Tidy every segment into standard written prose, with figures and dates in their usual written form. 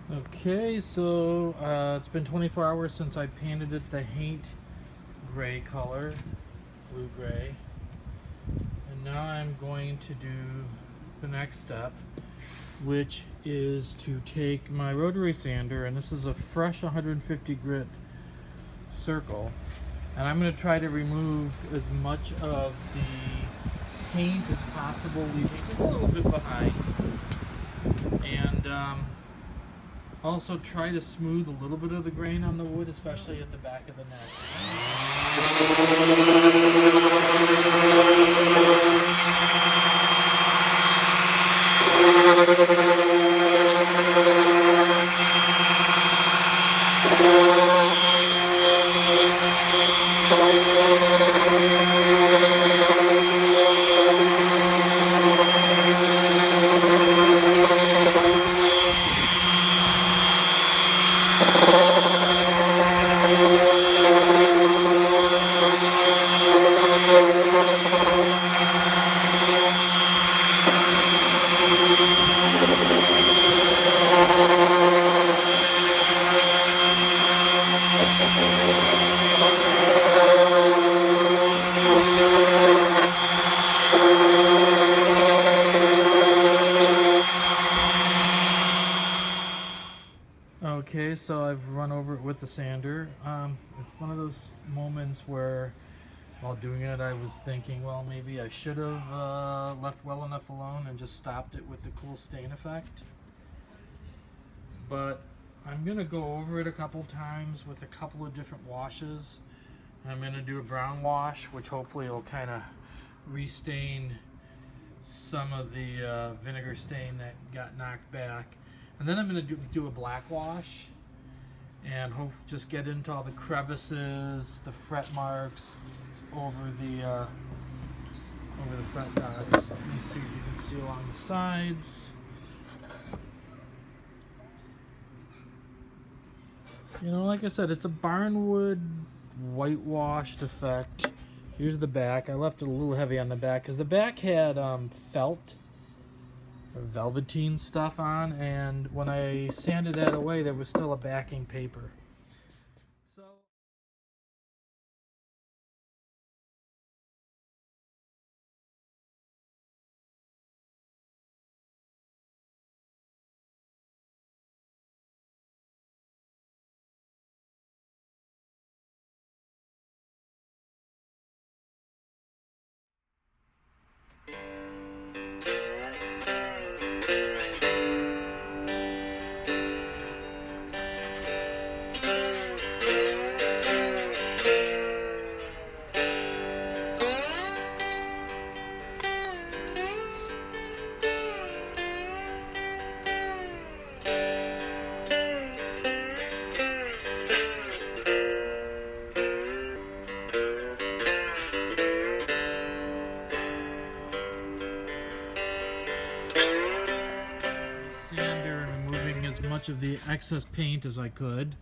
Okay, so it's been 24 hours since I painted it the Haint gray color, blue gray. And now I'm going to do the next step, which is to take my rotary sander, and this is a fresh 150 grit circle, and I'm going to try to remove as much of the paint as possible, leaving a little bit behind. And also try to smooth a little bit of the grain on the wood, especially at the back of the neck. Okay, so I've run over it with the sander. It's one of those moments where, while doing it, I was thinking, well, maybe I should have left well enough alone and just stopped it with the cool stain effect. But I'm going to go over it a couple times with a couple of different washes. I'm going to do a brown wash, which hopefully will kind of restain some of the vinegar stain that got knocked back. And then I'm going to do a black wash and just get into all the crevices, the fret marks over the fret dots. Let me see if you can see along the sides. You know, like I said, it's a barnwood whitewashed effect. Here's the back. I left it a little heavy on the back because the back had felt or velveteen stuff on, and when I sanded that away, there was still a backing paper. So sander and removing as much of the excess paint as I could.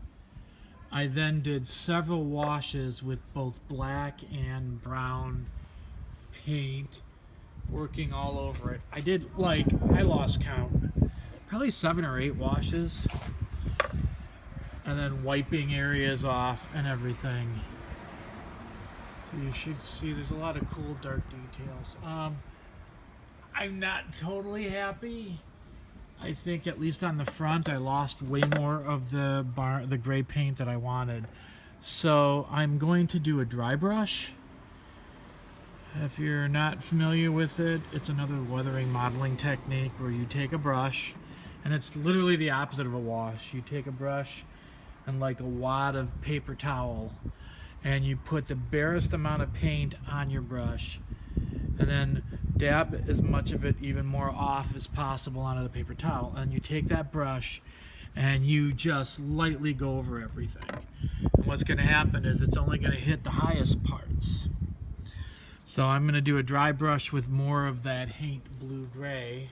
I then did several washes with both black and brown paint, working all over it. I lost count, probably 7 or 8 washes, and then wiping areas off and everything. So you should see there's a lot of cool dark details. I'm not totally happy. I think at least on the front I lost way more of the gray paint that I wanted. So I'm going to do a dry brush. If you're not familiar with it, it's another weathering modeling technique where you take a brush, and it's literally the opposite of a wash. You take a brush and like a wad of paper towel, and you put the barest amount of paint on your brush, and then dab as much of it, even more off as possible, onto the paper towel. And you take that brush and you just lightly go over everything. And what's going to happen is it's only going to hit the highest parts. So I'm going to do a dry brush with more of that Haint Blue gray.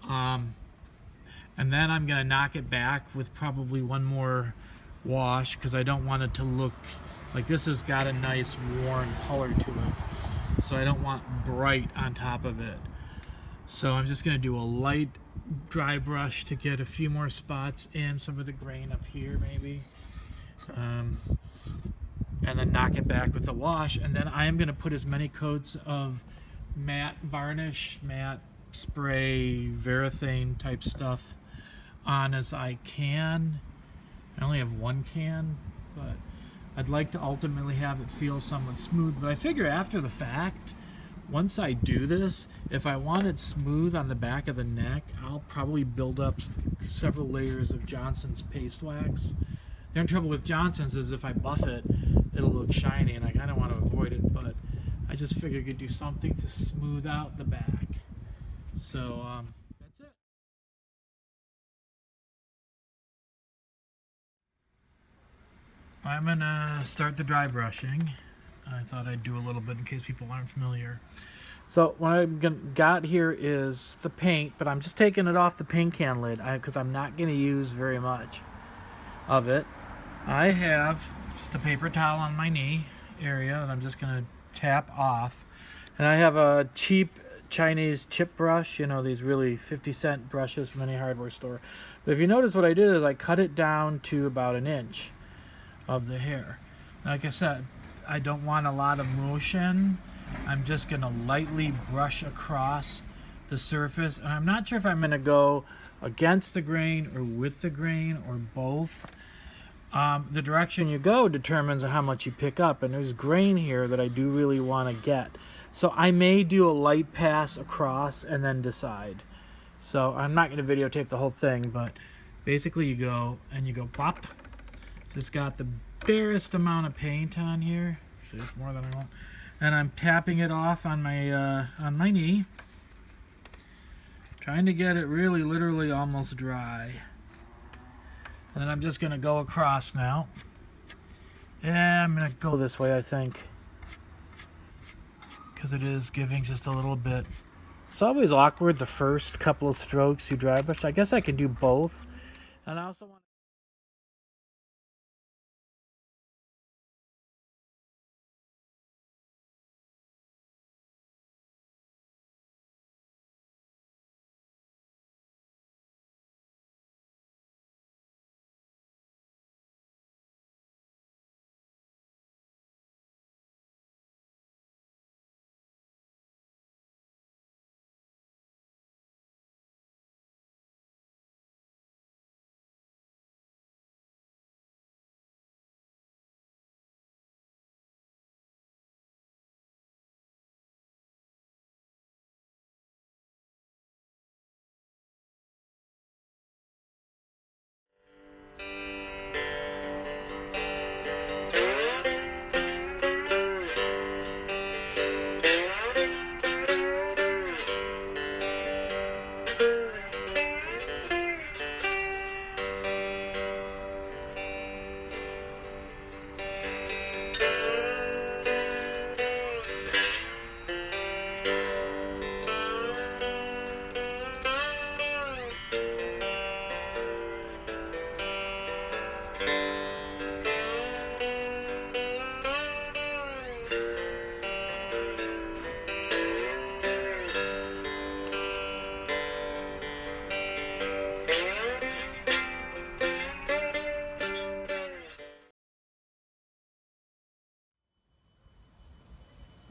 And then I'm going to knock it back with probably one more wash, because I don't want it to look like this has got a nice worn color to it. So I don't want bright on top of it. So I'm just going to do a light dry brush to get a few more spots in some of the grain up here maybe. And then knock it back with a wash. And then I am going to put as many coats of matte varnish, matte spray, Varathane type stuff on as I can. I only have one can, but I'd like to ultimately have it feel somewhat smooth. But I figure after the fact, once I do this, if I want it smooth on the back of the neck, I'll probably build up several layers of Johnson's paste wax. The only trouble with Johnson's is if I buff it, it'll look shiny, and I kind of want to avoid it, but I just figured I could do something to smooth out the back. So that's it. I'm gonna start the dry brushing. I thought I'd do a little bit in case people aren't familiar. So what I've got here is the paint, but I'm just taking it off the paint can lid because I'm not going to use very much of it. I have just a paper towel on my knee area that I'm just going to tap off. And I have a cheap Chinese chip brush, you know, these really 50-cent brushes from any hardware store. But if you notice, what I did is I cut it down to about 1 inch of the hair. Like I said, I don't want a lot of motion. I'm just going to lightly brush across the surface. And I'm not sure if I'm going to go against the grain or with the grain or both. The direction you go determines how much you pick up. And there's grain here that I do really want to get. So I may do a light pass across and then decide. So I'm not going to videotape the whole thing, but basically you go and you go pop. Just got the barest amount of paint on here. See, it's more than I want. And I'm tapping it off on my knee, trying to get it really literally almost dry. And then I'm just going to go across now. Yeah, I'm going to go this way, I think, because it is giving just a little bit. It's always awkward the first couple of strokes you dry brush. I guess I can do both. And I also want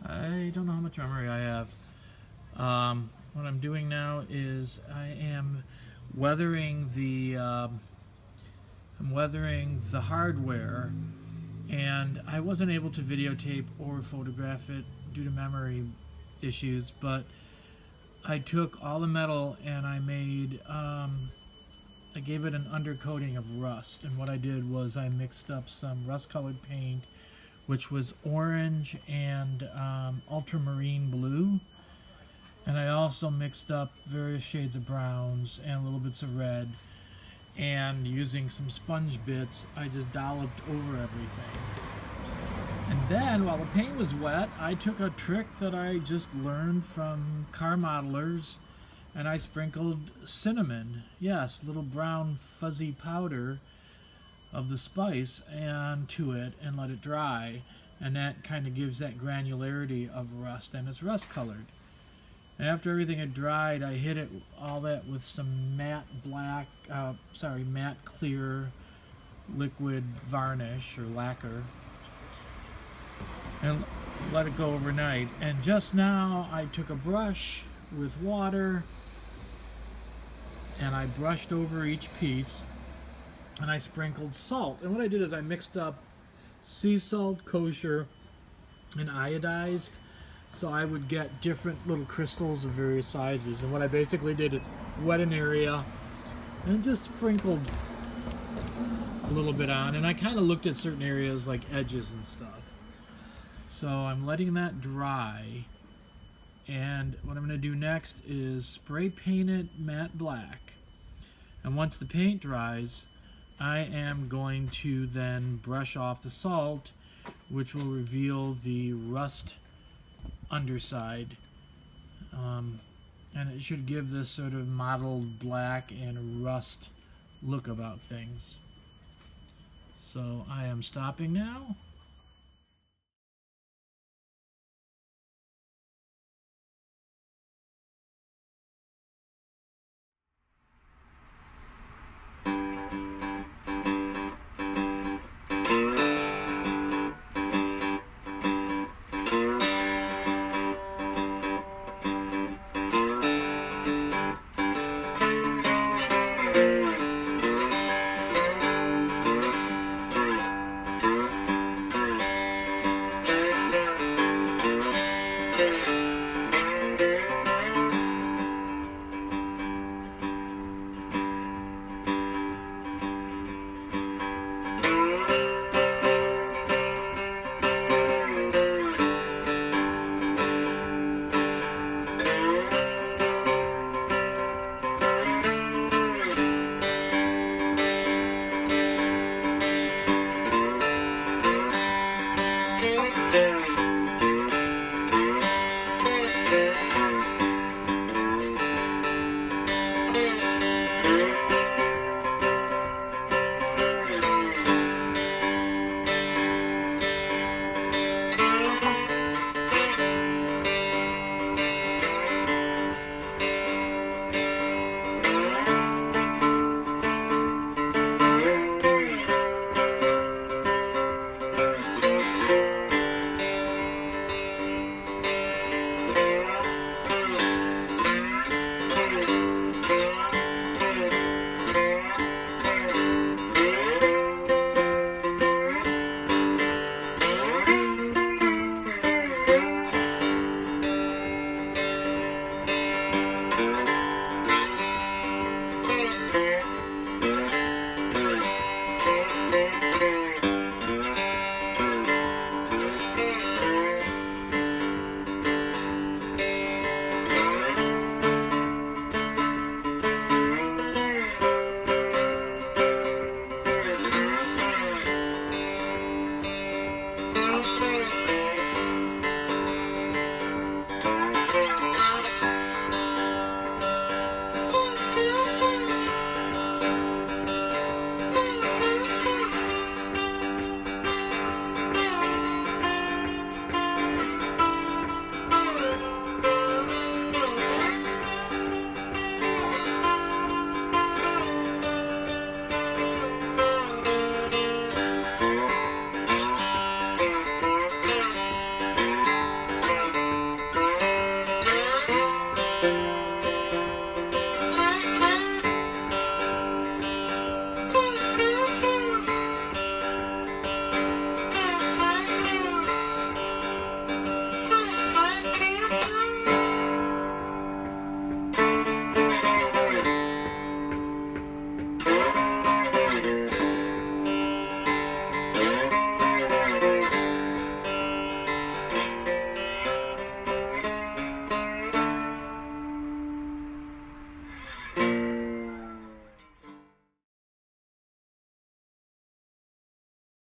I don't know how much memory I have. What I'm doing now is I am weathering the hardware, and I wasn't able to videotape or photograph it due to memory issues, but I took all the metal and I made I gave it an undercoating of rust, and what I did was I mixed up some rust-colored paint, which was orange and ultramarine blue, and I also mixed up various shades of browns and little bits of red, and using some sponge bits I just dolloped over everything. And then while the paint was wet, I took a trick that I just learned from car modelers, and I sprinkled cinnamon, yes, little brown fuzzy powder of the spice, and to it, and let it dry, and that kind of gives that granularity of rust, and it's rust colored. And after everything had dried, I hit it all that with some matte clear liquid varnish or lacquer, and let it go overnight. And just now I took a brush with water and I brushed over each piece, and I sprinkled salt. And what I did is I mixed up sea salt, kosher, and iodized, so I would get different little crystals of various sizes. And what I basically did is wet an area and just sprinkled a little bit on, and I kind of looked at certain areas like edges and stuff. So I'm letting that dry, and what I'm going to do next is spray paint it matte black. And once the paint dries, I am going to then brush off the salt, which will reveal the rust underside, and it should give this sort of mottled black and rust look about things. So I am stopping now.